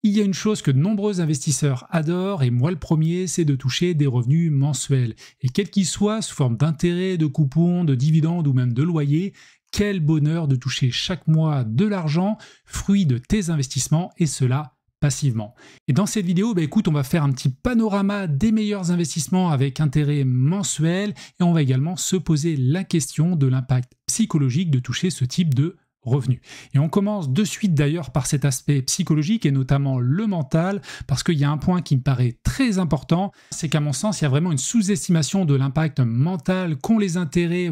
Il y a une chose que de nombreux investisseurs adorent, et moi le premier, c'est de toucher des revenus mensuels. Et quels qu'ils soient, sous forme d'intérêts, de coupons, de dividendes ou même de loyers, quel bonheur de toucher chaque mois de l'argent, fruit de tes investissements, et cela passivement. Et dans cette vidéo, écoute, on va faire un petit panorama des meilleurs investissements avec intérêt mensuel, et on va également se poser la question de l'impact psychologique de toucher ce type de revenus. Et on commence de suite d'ailleurs par cet aspect psychologique et notamment le mental, parce qu'il y a un point qui me paraît très important, c'est qu'à mon sens, il y a vraiment une sous-estimation de l'impact mental qu'ont les intérêts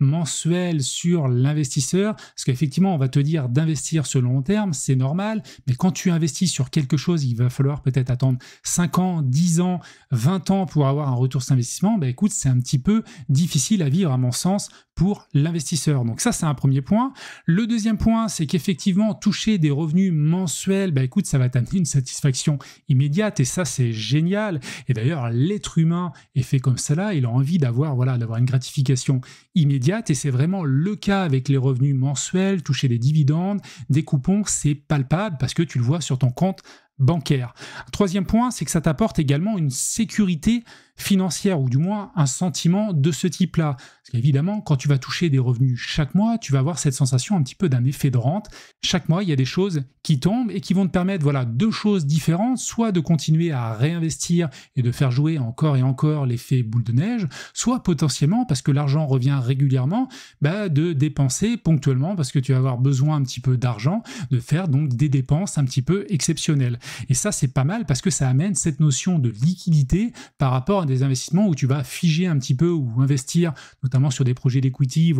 mensuels sur l'investisseur, parce qu'effectivement, on va te dire d'investir sur le long terme, c'est normal, mais quand tu investis sur quelque chose, il va falloir peut-être attendre 5 ans, 10 ans, 20 ans pour avoir un retour sur investissement, écoute, c'est un petit peu difficile à vivre à mon sens pour l'investisseur. Donc ça, c'est un premier point. Le deuxième point, c'est qu'effectivement, toucher des revenus mensuels, écoute, ça va t'amener une satisfaction immédiate et ça, c'est génial. Et d'ailleurs, l'être humain est fait comme cela. Il a envie d'avoir une gratification immédiate et c'est vraiment le cas avec les revenus mensuels, toucher des dividendes, des coupons, c'est palpable parce que tu le vois sur ton compte bancaire. Un troisième point, c'est que ça t'apporte également une sécurité financière ou du moins un sentiment de ce type-là. Parce qu'évidemment, quand tu vas toucher des revenus chaque mois, tu vas avoir cette sensation un petit peu d'un effet de rente. Chaque mois, il y a des choses qui tombent et qui vont te permettre deux choses différentes, soit de continuer à réinvestir et de faire jouer encore et encore l'effet boule de neige, soit potentiellement, parce que l'argent revient régulièrement, de dépenser ponctuellement parce que tu vas avoir besoin un petit peu d'argent, de faire donc des dépenses un petit peu exceptionnelles. Et ça, c'est pas mal parce que ça amène cette notion de liquidité par rapport à des investissements où tu vas figer un petit peu ou investir, notamment sur des projets d'equity,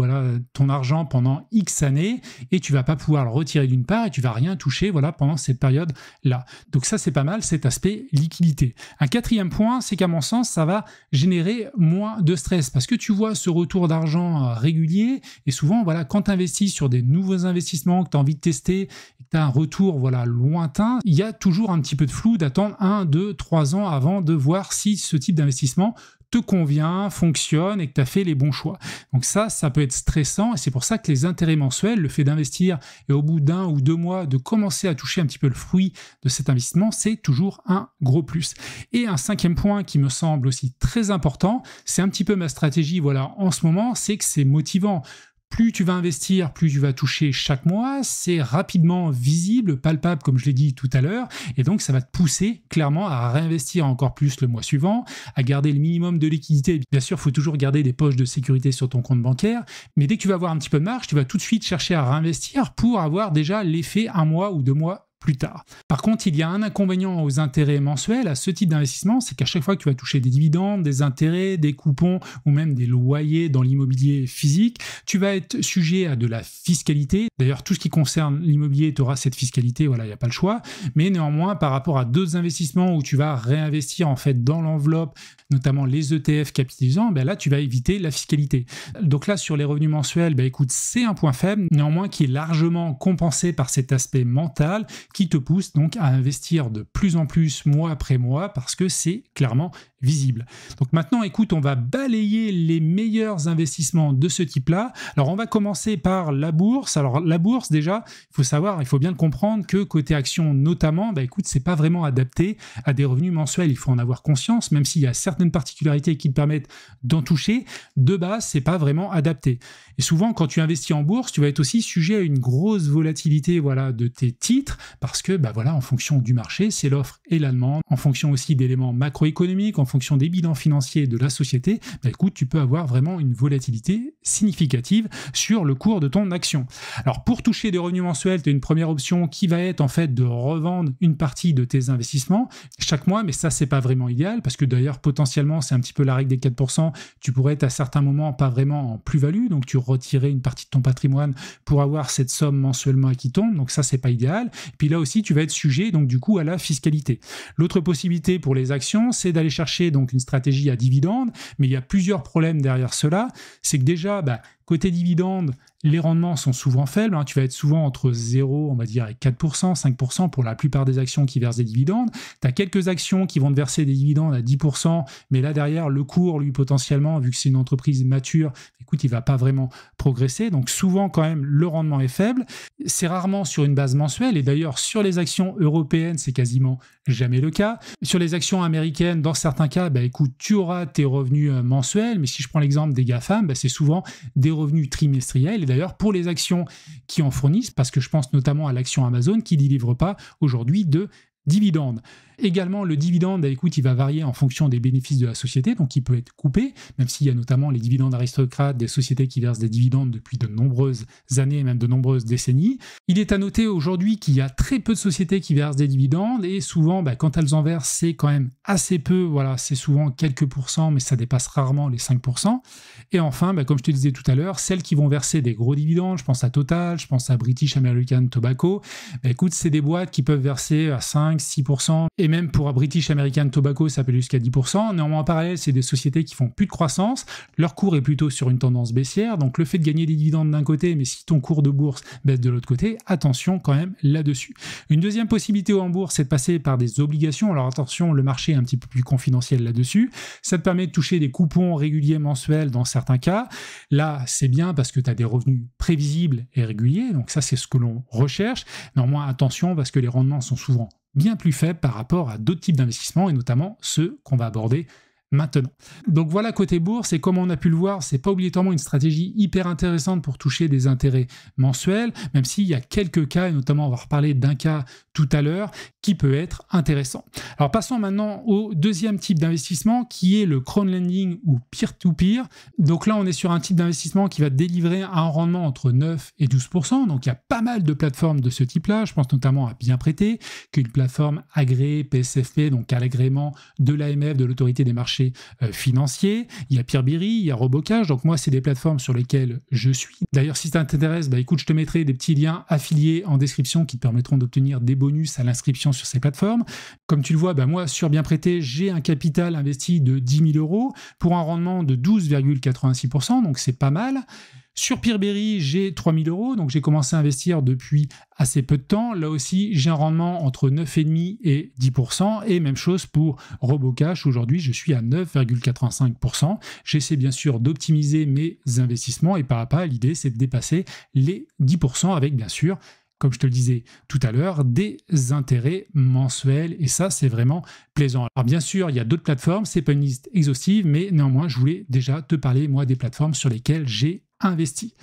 ton argent pendant X années et tu vas pas pouvoir le retirer d'une part et tu vas rien toucher pendant cette période-là. Donc ça, c'est pas mal, cet aspect liquidité. Un quatrième point, c'est qu'à mon sens, ça va générer moins de stress parce que tu vois ce retour d'argent régulier et souvent, quand tu investis sur des nouveaux investissements que tu as envie de tester et que tu as un retour lointain, il y a toujours un petit peu de flou d'attendre 1, 2, 3 ans avant de voir si ce type d'investissement te convient, fonctionne et que tu as fait les bons choix. Donc ça peut être stressant et c'est pour ça que les intérêts mensuels, le fait d'investir et au bout d'1 ou 2 mois de commencer à toucher un petit peu le fruit de cet investissement, c'est toujours un gros plus. Et un cinquième point qui me semble aussi très important, c'est un petit peu ma stratégie en ce moment, c'est que c'est motivant. Plus tu vas investir, plus tu vas toucher chaque mois, c'est rapidement visible, palpable comme je l'ai dit tout à l'heure, et donc ça va te pousser clairement à réinvestir encore plus le mois suivant, à garder le minimum de liquidité. Bien sûr, il faut toujours garder des poches de sécurité sur ton compte bancaire, mais dès que tu vas avoir un petit peu de marge, tu vas tout de suite chercher à réinvestir pour avoir déjà l'effet 1 mois ou 2 mois plus tard. Par contre, il y a un inconvénient aux intérêts mensuels à ce type d'investissement, c'est qu'à chaque fois que tu vas toucher des dividendes, des intérêts, des coupons ou même des loyers dans l'immobilier physique, tu vas être sujet à de la fiscalité. D'ailleurs, tout ce qui concerne l'immobilier, tu auras cette fiscalité, il n'y a pas le choix. Mais néanmoins, par rapport à d'autres investissements où tu vas réinvestir dans l'enveloppe, notamment les ETF capitalisants, là, tu vas éviter la fiscalité. Donc là, sur les revenus mensuels, écoute, c'est un point faible, néanmoins qui est largement compensé par cet aspect mental qui te pousse donc à investir de plus en plus mois après mois parce que c'est clairement visible. Donc maintenant, écoute, on va balayer les meilleurs investissements de ce type-là. Alors, on va commencer par la bourse. Alors, la bourse, déjà, il faut bien le comprendre que côté action notamment, écoute, c'est pas vraiment adapté à des revenus mensuels. Il faut en avoir conscience, même s'il y a certaines particularités qui te permettent d'en toucher. De base, c'est pas vraiment adapté. Et souvent, quand tu investis en bourse, tu vas être aussi sujet à une grosse volatilité, de tes titres, parce que, en fonction du marché, c'est l'offre et la demande, en fonction aussi d'éléments macroéconomiques, en fonction des bilans financiers de la société, écoute, tu peux avoir vraiment une volatilité significative sur le cours de ton action. Alors, pour toucher des revenus mensuels, tu as une première option qui va être de revendre une partie de tes investissements chaque mois, mais ça, c'est pas vraiment idéal, parce que d'ailleurs, potentiellement, c'est un petit peu la règle des 4%, tu pourrais être à certains moments pas vraiment en plus-value, donc tu retirer une partie de ton patrimoine pour avoir cette somme mensuellement qui tombe, donc ça, c'est pas idéal. Puis là aussi, tu vas être sujet, donc du coup, à la fiscalité. L'autre possibilité pour les actions, c'est d'aller chercher donc une stratégie à dividende, mais il y a plusieurs problèmes derrière cela. C'est que déjà, Côté dividende, les rendements sont souvent faibles, hein. Tu vas être souvent entre 0, on va dire, et 4%, 5% pour la plupart des actions qui versent des dividendes. Tu as quelques actions qui vont te verser des dividendes à 10%, mais là derrière, le cours, lui, potentiellement, vu que c'est une entreprise mature, écoute, il va pas vraiment progresser. Donc souvent, quand même, le rendement est faible. C'est rarement sur une base mensuelle, et d'ailleurs, sur les actions européennes, c'est quasiment jamais le cas. Sur les actions américaines, dans certains cas, écoute, tu auras tes revenus mensuels, mais si je prends l'exemple des GAFAM, c'est souvent des revenus trimestriels. Et d'ailleurs, pour les actions qui en fournissent, parce que je pense notamment à l'action Amazon qui ne délivre pas aujourd'hui de dividendes. Également, le dividende, écoute, il va varier en fonction des bénéfices de la société, donc il peut être coupé, même s'il y a notamment les dividendes aristocrates, des sociétés qui versent des dividendes depuis de nombreuses années, même de nombreuses décennies. Il est à noter aujourd'hui qu'il y a très peu de sociétés qui versent des dividendes, et souvent, quand elles en versent, c'est quand même assez peu, voilà, c'est souvent quelques pourcents, mais ça dépasse rarement les 5%. Et enfin, comme je te disais tout à l'heure, celles qui vont verser des gros dividendes, je pense à Total, je pense à British American Tobacco, écoute, c'est des boîtes qui peuvent verser à 5, 6%, et même pour British American Tobacco, ça peut aller jusqu'à 10%. Néanmoins, en parallèle, c'est des sociétés qui font plus de croissance. Leur cours est plutôt sur une tendance baissière. Donc, le fait de gagner des dividendes d'un côté, mais si ton cours de bourse baisse de l'autre côté, attention quand même là-dessus. Une deuxième possibilité en bourse, c'est de passer par des obligations. Alors, attention, le marché est un petit peu plus confidentiel là-dessus. Ça te permet de toucher des coupons réguliers mensuels dans certains cas. Là, c'est bien parce que tu as des revenus prévisibles et réguliers. Donc, ça, c'est ce que l'on recherche. Néanmoins, attention parce que les rendements sont souvent bien plus faible par rapport à d'autres types d'investissements et notamment ceux qu'on va aborder maintenant. Donc voilà côté bourse, et comme on a pu le voir, c'est pas obligatoirement une stratégie hyper intéressante pour toucher des intérêts mensuels, même s'il y a quelques cas, et notamment on va reparler d'un cas tout à l'heure, qui peut être intéressant. Alors passons maintenant au deuxième type d'investissement qui est le crowdlending ou peer-to-peer. Donc là on est sur un type d'investissement qui va délivrer un rendement entre 9 et 12%, donc il y a pas mal de plateformes de ce type-là, je pense notamment à Bien Prêté, qui est une plateforme agréée PSFP, donc à l'agrément de l'AMF, de l'autorité des marchés financiers. Il y a Peerberry, il y a Robocash, donc moi c'est des plateformes sur lesquelles je suis. D'ailleurs si ça t'intéresse, écoute, je te mettrai des petits liens affiliés en description qui te permettront d'obtenir des bonus à l'inscription sur ces plateformes. Comme tu le vois, moi sur Bien Prêté, j'ai un capital investi de 10 000 € pour un rendement de 12,86%, donc c'est pas mal. Sur Peerberry, j'ai 3 000 €, donc j'ai commencé à investir depuis assez peu de temps. Là aussi, j'ai un rendement entre 9,5 et 10%, et même chose pour Robocash. Aujourd'hui, je suis à 9,85%. J'essaie bien sûr d'optimiser mes investissements, et pas à pas, l'idée, c'est de dépasser les 10% avec, bien sûr, comme je te le disais tout à l'heure, des intérêts mensuels, et ça, c'est vraiment plaisant. Alors bien sûr, il y a d'autres plateformes, c'est pas une liste exhaustive, mais néanmoins, je voulais déjà te parler, moi, des plateformes sur lesquelles j'ai investi.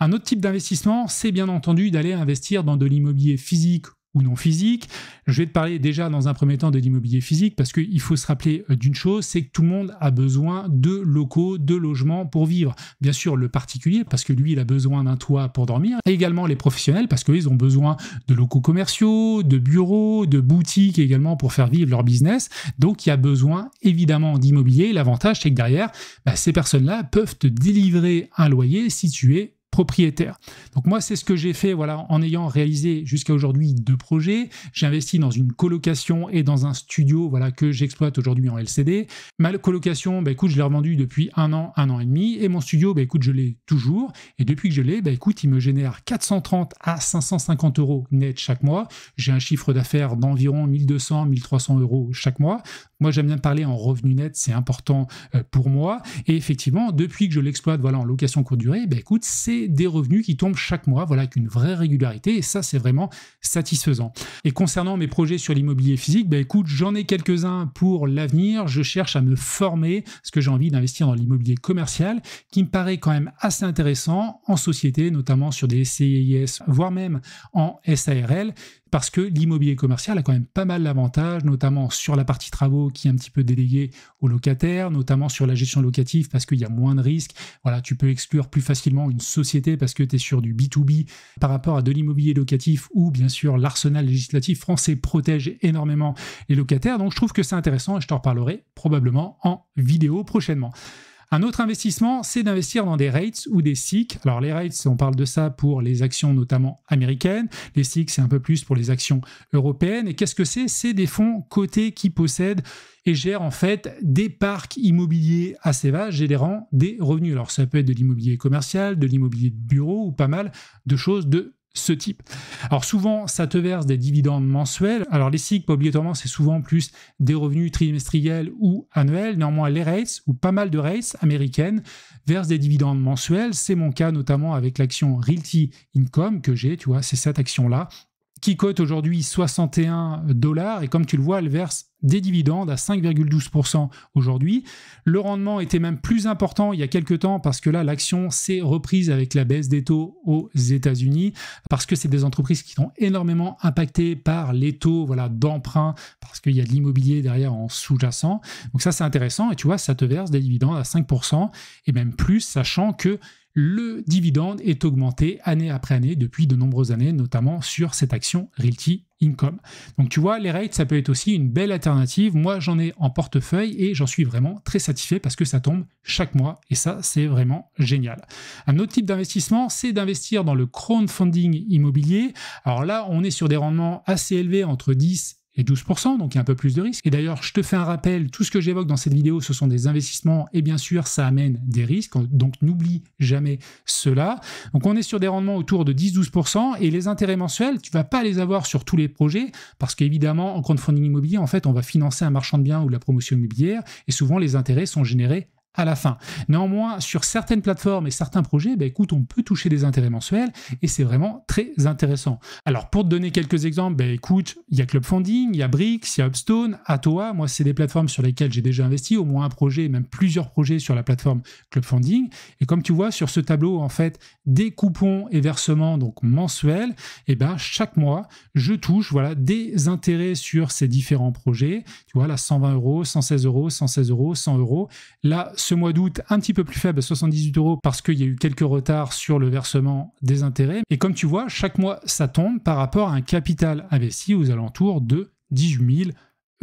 Un autre type d'investissement, c'est bien entendu d'aller investir dans de l'immobilier physique ou non physique. Je vais te parler déjà dans un premier temps de l'immobilier physique parce qu'il faut se rappeler d'une chose, c'est que tout le monde a besoin de locaux, de logements pour vivre. Bien sûr, le particulier parce que lui, il a besoin d'un toit pour dormir, et également les professionnels parce qu'ils ont besoin de locaux commerciaux, de bureaux, de boutiques également pour faire vivre leur business. Donc, il y a besoin évidemment d'immobilier. L'avantage, c'est que derrière, ces personnes-là peuvent te délivrer un loyer si tu es propriétaire. Donc moi, c'est ce que j'ai fait, voilà, en ayant réalisé jusqu'à aujourd'hui 2 projets. J'ai investi dans une colocation et dans un studio, voilà, que j'exploite aujourd'hui en LCD. Ma colocation, écoute, je l'ai revendue depuis 1 an et demi, et mon studio, écoute, je l'ai toujours. Et depuis que je l'ai, écoute, il me génère 430 à 550 € net chaque mois. J'ai un chiffre d'affaires d'environ 1200, 1300 € chaque mois. Moi, j'aime bien parler en revenu net, c'est important pour moi. Et effectivement, depuis que je l'exploite, voilà, en location courte durée, écoute, c'est des revenus qui tombent chaque mois, voilà, avec une vraie régularité, et ça, c'est vraiment satisfaisant. Et concernant mes projets sur l'immobilier physique, écoute, j'en ai quelques-uns pour l'avenir. Je cherche à me former parce que j'ai envie d'investir dans l'immobilier commercial, qui me paraît quand même assez intéressant en société, notamment sur des SCIS, voire même en SARL. Parce que l'immobilier commercial a quand même pas mal d'avantages, notamment sur la partie travaux qui est un petit peu déléguée aux locataires, notamment sur la gestion locative parce qu'il y a moins de risques. Voilà, tu peux exclure plus facilement une société parce que tu es sur du B2B par rapport à de l'immobilier locatif où, bien sûr, l'arsenal législatif français protège énormément les locataires. Donc, je trouve que c'est intéressant et je t'en reparlerai probablement en vidéo prochainement. Un autre investissement, c'est d'investir dans des REITs ou des SIC. Alors les REITs, on parle de ça pour les actions notamment américaines. Les SIC, c'est un peu plus pour les actions européennes. Et qu'est-ce que c'est? C'est des fonds cotés qui possèdent et gèrent en fait des parcs immobiliers assez vastes, générant des revenus. Alors ça peut être de l'immobilier commercial, de l'immobilier de bureau ou pas mal de choses de ce type. Alors souvent, ça te verse des dividendes mensuels. Alors les SIC, pas obligatoirement, c'est souvent plus des revenus trimestriels ou annuels. Néanmoins, les REITs, ou pas mal de REITs américaines, versent des dividendes mensuels. C'est mon cas notamment avec l'action Realty Income que j'ai, tu vois, c'est cette action-là, qui cote aujourd'hui 61 $, et comme tu le vois, elle verse des dividendes à 5,12% aujourd'hui. Le rendement était même plus important il y a quelques temps parce que là, l'action s'est reprise avec la baisse des taux aux États-Unis, parce que c'est des entreprises qui sont énormément impactées par les taux d'emprunt, parce qu'il y a de l'immobilier derrière en sous-jacent. Donc ça, c'est intéressant, et tu vois, ça te verse des dividendes à 5%, et même plus, sachant que le dividende est augmenté année après année depuis de nombreuses années, notamment sur cette action Realty Income. Donc tu vois, les REITs, ça peut être aussi une belle alternative. Moi, j'en ai en portefeuille et j'en suis vraiment très satisfait parce que ça tombe chaque mois et ça, c'est vraiment génial. Un autre type d'investissement, c'est d'investir dans le crowdfunding immobilier. Alors là, on est sur des rendements assez élevés, entre 10 et 12%, donc il y a un peu plus de risques. Et d'ailleurs, je te fais un rappel, tout ce que j'évoque dans cette vidéo, ce sont des investissements, et bien sûr, ça amène des risques, donc n'oublie jamais cela. Donc on est sur des rendements autour de 10-12%, et les intérêts mensuels, tu ne vas pas les avoir sur tous les projets, parce qu'évidemment, en crowdfunding immobilier, en fait, on va financer un marchand de biens ou de la promotion immobilière, et souvent les intérêts sont générés à la fin. Néanmoins, sur certaines plateformes et certains projets, écoute, on peut toucher des intérêts mensuels et c'est vraiment très intéressant. Alors, pour te donner quelques exemples, écoute, il y a Clubfunding, il y a Brix, il y a Upstone, Atoa. Moi, c'est des plateformes sur lesquelles j'ai déjà investi, au moins un projet, même plusieurs projets sur la plateforme Clubfunding. Et comme tu vois sur ce tableau, en fait, des coupons et versements donc mensuels, chaque mois, je touche des intérêts sur ces différents projets. Tu vois, là, 120 €, 116 €, 116 €, 100 €. Là, ce mois d'août, un petit peu plus faible, 78 € parce qu'il y a eu quelques retards sur le versement des intérêts. Et comme tu vois, chaque mois, ça tombe par rapport à un capital investi aux alentours de 18 000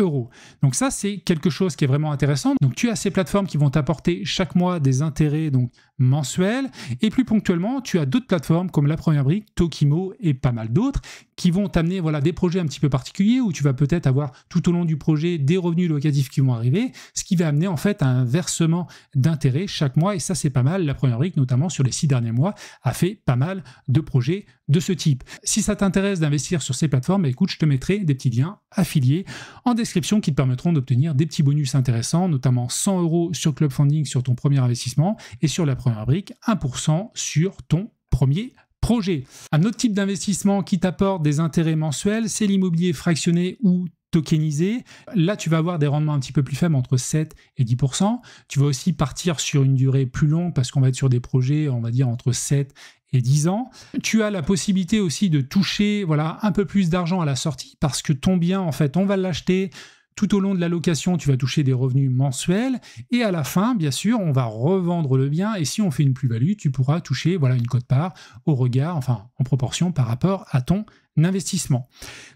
€. Donc ça, c'est quelque chose qui est vraiment intéressant. Donc tu as ces plateformes qui vont t'apporter chaque mois des intérêts mensuels, et plus ponctuellement, tu as d'autres plateformes comme La Première Brique, Tokimo et pas mal d'autres qui vont t'amener des projets un petit peu particuliers où tu vas peut-être avoir tout au long du projet des revenus locatifs qui vont arriver, ce qui va amener en fait à un versement d'intérêts chaque mois, et ça c'est pas mal. La Première Brique, notamment sur les 6 derniers mois, a fait pas mal de projets de ce type. Si ça t'intéresse d'investir sur ces plateformes, écoute, je te mettrai des petits liens affiliés en description qui te permettront d'obtenir des petits bonus intéressants, notamment 100 € sur Clubfunding sur ton premier investissement et sur La Première Brique, 1% sur ton premier projet. Un autre type d'investissement qui t'apporte des intérêts mensuels, c'est l'immobilier fractionné ou tokenisé. Là, tu vas avoir des rendements un petit peu plus faibles, entre 7 et 10%. Tu vas aussi partir sur une durée plus longue parce qu'on va être sur des projets, on va dire, entre 7 et 10 ans. Tu as la possibilité aussi de toucher un peu plus d'argent à la sortie parce que ton bien, en fait, on va l'acheter. Tout au long de la location, tu vas toucher des revenus mensuels et à la fin, bien sûr, on va revendre le bien et si on fait une plus-value, tu pourras toucher une quote-part au regard, en proportion par rapport à ton investissement.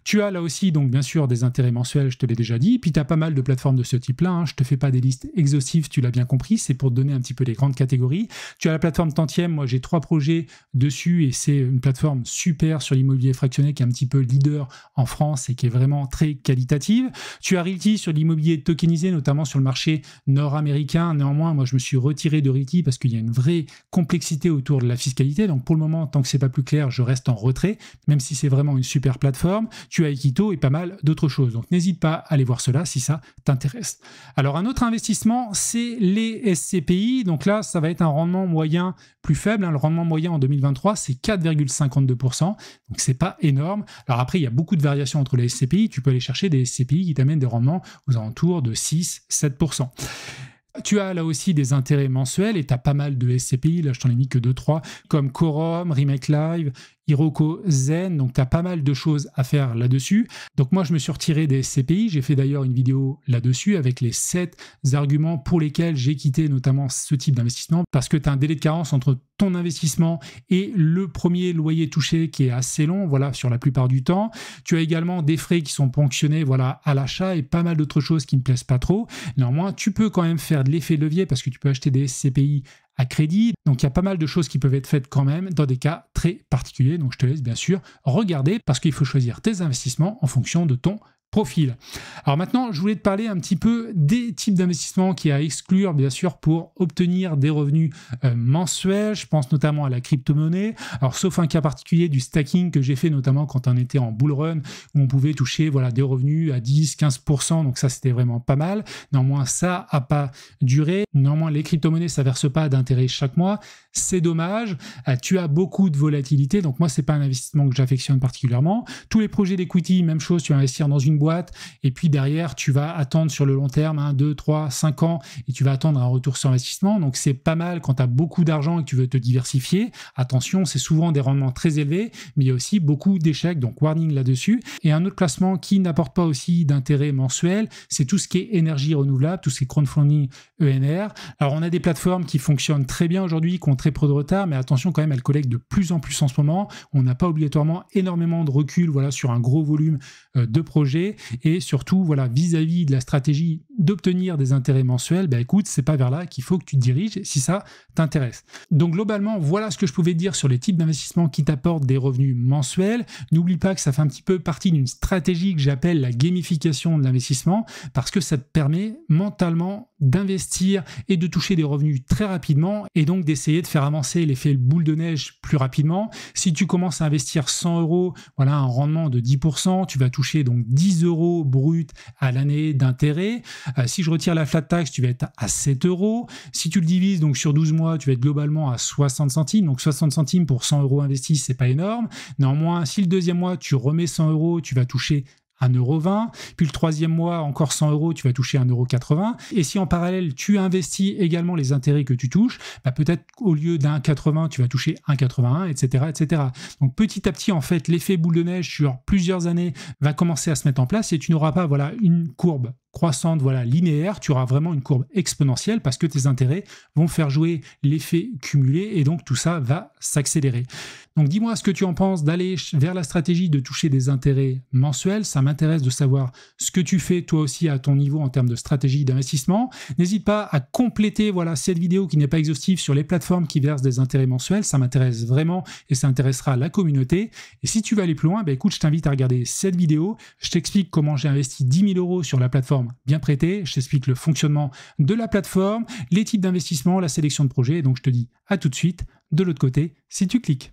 Tu as là aussi, donc bien sûr, des intérêts mensuels, je te l'ai déjà dit, puis tu as pas mal de plateformes de ce type-là, je ne te fais pas des listes exhaustives, tu l'as bien compris, c'est pour te donner un petit peu les grandes catégories. Tu as la plateforme Tantième, moi j'ai 3 projets dessus et c'est une plateforme super sur l'immobilier fractionné qui est un petit peu leader en France et qui est vraiment très qualitative. Tu as Realty sur l'immobilier tokenisé, notamment sur le marché nord-américain. Néanmoins, moi je me suis retiré de Realty parce qu'il y a une vraie complexité autour de la fiscalité, donc pour le moment, tant que c'est pas plus clair, je reste en retrait, même si c'est vraiment une super plateforme. Tu as Equito et pas mal d'autres choses. Donc n'hésite pas à aller voir cela si ça t'intéresse. Alors un autre investissement, c'est les SCPI. Donc là, ça va être un rendement moyen plus faible. Le rendement moyen en 2023, c'est 4,52%. Donc c'est pas énorme. Alors après, il y a beaucoup de variations entre les SCPI. Tu peux aller chercher des SCPI qui t'amènent des rendements aux alentours de 6-7%. Tu as là aussi des intérêts mensuels et tu as pas mal de SCPI, là je t'en ai mis que 2-3, comme Quorum, Remake Live, Hiroko Zen, donc tu as pas mal de choses à faire là-dessus. Donc moi, je me suis retiré des SCPI, j'ai fait d'ailleurs une vidéo là-dessus avec les 7 arguments pour lesquels j'ai quitté notamment ce type d'investissement, parce que tu as un délai de carence entre ton investissement et le premier loyer touché qui est assez long, voilà, sur la plupart du temps. Tu as également des frais qui sont ponctionnés, voilà, à l'achat et pas mal d'autres choses qui ne me plaisent pas trop. Néanmoins, tu peux quand même faire de l'effet de levier parce que tu peux acheter des SCPI à crédit. Donc il y a pas mal de choses qui peuvent être faites quand même dans des cas très particuliers. Donc je te laisse bien sûr regarder parce qu'il faut choisir tes investissements en fonction de ton profil. Alors maintenant, je voulais te parler un petit peu des types d'investissements qui à exclure, bien sûr, pour obtenir des revenus mensuels. Je pense notamment à la crypto-monnaie. Alors, sauf un cas particulier du stacking que j'ai fait notamment quand on était en bull run, où on pouvait toucher voilà, des revenus à 10-15%. Donc ça, c'était vraiment pas mal. Néanmoins, ça n'a pas duré. Néanmoins, les crypto-monnaies, ça ne verse pas d'intérêt chaque mois. C'est dommage. Tu as beaucoup de volatilité. Donc moi, c'est pas un investissement que j'affectionne particulièrement. Tous les projets d'equity, même chose, tu vas investir dans une boîte et puis derrière tu vas attendre sur le long terme 1, 2, 3, 5 ans et tu vas attendre un retour sur investissement. Donc c'est pas mal quand tu as beaucoup d'argent et que tu veux te diversifier. Attention, c'est souvent des rendements très élevés, mais il y a aussi beaucoup d'échecs, donc warning là-dessus. Et un autre classement qui n'apporte pas aussi d'intérêt mensuel, c'est tout ce qui est énergie renouvelable, tout ce qui est crowdfunding ENR. Alors on a des plateformes qui fonctionnent très bien aujourd'hui, qui ont très peu de retard, mais attention quand même, elles collectent de plus en plus en ce moment. On n'a pas obligatoirement énormément de recul voilà, sur un gros volume de projets. Et surtout, voilà, vis-à-vis de la stratégie d'obtenir des intérêts mensuels, bah écoute, c'est pas vers là qu'il faut que tu te diriges si ça t'intéresse. Donc globalement, voilà ce que je pouvais te dire sur les types d'investissements qui t'apportent des revenus mensuels. N'oublie pas que ça fait un petit peu partie d'une stratégie que j'appelle la gamification de l'investissement, parce que ça te permet mentalement d'investir et de toucher des revenus très rapidement et donc d'essayer de faire avancer l'effet boule de neige plus rapidement. Si tu commences à investir 100 €, voilà un rendement de 10%, tu vas toucher donc 10 € brut à l'année d'intérêt. Si je retire la flat tax, tu vas être à 7 €. Si tu le divises donc sur 12 mois, tu vas être globalement à 60 centimes. Donc 60 centimes pour 100 € investis, c'est pas énorme. Néanmoins, si le deuxième mois, tu remets 100 €, tu vas toucher 1,20 €, puis le troisième mois, encore 100 €, tu vas toucher 1,80 €. Et si en parallèle, tu investis également les intérêts que tu touches, bah peut-être au lieu d'1,80 €, tu vas toucher 1,81 €, etc., etc. Donc petit à petit, en fait, l'effet boule de neige sur plusieurs années va commencer à se mettre en place et tu n'auras pas voilà, une courbe croissante, voilà, linéaire, tu auras vraiment une courbe exponentielle parce que tes intérêts vont faire jouer l'effet cumulé et donc tout ça va s'accélérer. Donc dis-moi ce que tu en penses d'aller vers la stratégie de toucher des intérêts mensuels. Ça m'intéresse de savoir ce que tu fais toi aussi à ton niveau en termes de stratégie d'investissement. N'hésite pas à compléter voilà, cette vidéo qui n'est pas exhaustive sur les plateformes qui versent des intérêts mensuels. Ça m'intéresse vraiment et ça intéressera la communauté. Et si tu veux aller plus loin, bah écoute, je t'invite à regarder cette vidéo. Je t'explique comment j'ai investi 10 000 € sur la plateforme Bien Prêté. Je t'explique le fonctionnement de la plateforme, les types d'investissement, la sélection de projets. Et donc je te dis à tout de suite de l'autre côté si tu cliques.